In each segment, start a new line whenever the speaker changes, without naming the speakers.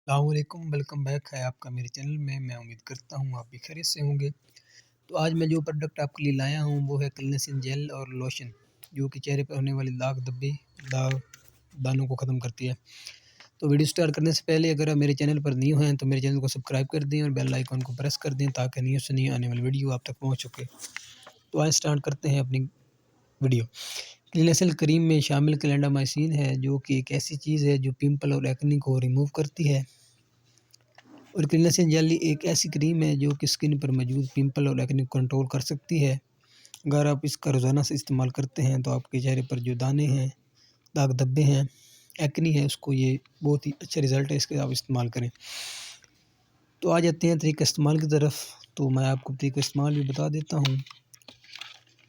अस्सलामुअलैकुम, welcome back है आपका मेरे चैनल में। मैं उम्मीद करता हूँ आप भी खैरियत से होंगे। तो आज मैं जो प्रोडक्ट आपके लिए लाया हूँ वो है क्लीनेसिंग जेल और लोशन, जो कि चेहरे पर होने वाले दाग धब्बे, दाग, दानों को ख़त्म करती है। तो वीडियो स्टार्ट करने से पहले अगर आप मेरे चैनल पर न्यू हैं तो मेरे चैनल को सब्सक्राइब कर दें और बेल आइकन को प्रेस कर दें ताकि न्यू से न्यू आने वाली वीडियो आप तक पहुँच सके। तो आज स्टार्ट करते हैं अपनी वीडियो। क्लीनेसिल क्रीम में शामिल क्लेंडामाइसिन है, जो कि एक ऐसी चीज़ है जो पिंपल और एक्ने को रिमूव करती है। और क्लीनेसिल जेली एक ऐसी क्रीम है जो कि स्किन पर मौजूद पिंपल और एक्ने को कंट्रोल कर सकती है। अगर आप इसका रोज़ाना से इस्तेमाल करते हैं तो आपके चेहरे पर जो दाने हैं, दाग धब्बे हैं, एक्ने है, उसको ये बहुत ही अच्छा रिज़ल्ट है, इसके आप इस्तेमाल करें। तो आ जाते हैं तरीक़ा इस्तेमाल की तरफ। तो मैं आपको तरीक़ा इस्तेमाल भी बता देता हूँ।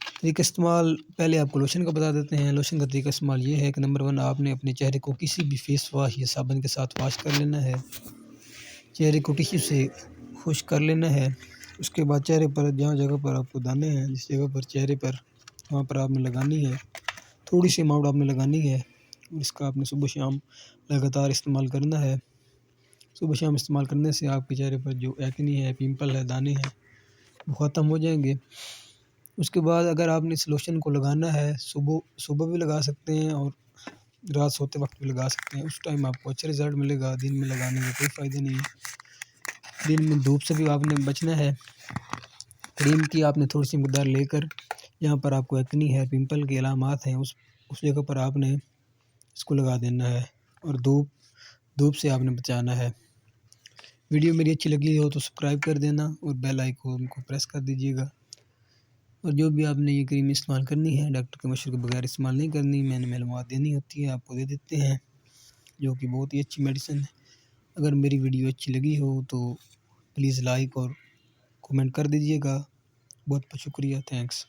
तरीक़ा इस्तेमाल पहले आपको लोशन का बता देते हैं। लोशन का तरीक़ा इस्तेमाल ये है कि नंबर 1, आपने अपने चेहरे को किसी भी फेस वॉश या साबुन के साथ वॉश कर लेना है। चेहरे को टिश्यू से खुश्क कर लेना है। उसके बाद चेहरे पर जहाँ जगह पर आपको दाने हैं, जिस जगह पर चेहरे पर, वहाँ पर आपने लगानी है। थोड़ी सी अमाउंट आपने लगानी है और इसका आपने सुबह शाम लगातार इस्तेमाल करना है। सुबह शाम इस्तेमाल करने से आपके चेहरे पर जो एक्ने है, पिंपल है, दाने हैं, वो ख़त्म हो जाएंगे। उसके बाद अगर आपने इस लोशन को लगाना है, सुबह सुबह भी लगा सकते हैं और रात सोते वक्त भी लगा सकते हैं। उस टाइम आपको अच्छा रिज़ल्ट मिलेगा। दिन में लगाने का कोई फ़ायदा नहीं है। दिन में धूप से भी आपने बचना है। क्रीम की आपने थोड़ी सी मकदार लेकर, जहाँ पर आपको एक्ने है, पिंपल के अलामात हैं, उस जगह पर आपने इसको लगा देना है और धूप से आपने बचाना है। वीडियो मेरी अच्छी लगी हो तो सब्सक्राइब कर देना और बेल आइकन को प्रेस कर दीजिएगा। और जो भी आपने ये क्रीम इस्तेमाल करनी है, डॉक्टर के मशवरे के बगैर इस्तेमाल नहीं करनी। मैंने मालूमात देनी होती है, आपको दे देते हैं, जो कि बहुत ही अच्छी मेडिसिन है। अगर मेरी वीडियो अच्छी लगी हो तो प्लीज़ लाइक और कमेंट कर दीजिएगा। बहुत बहुत शुक्रिया, थैंक्स।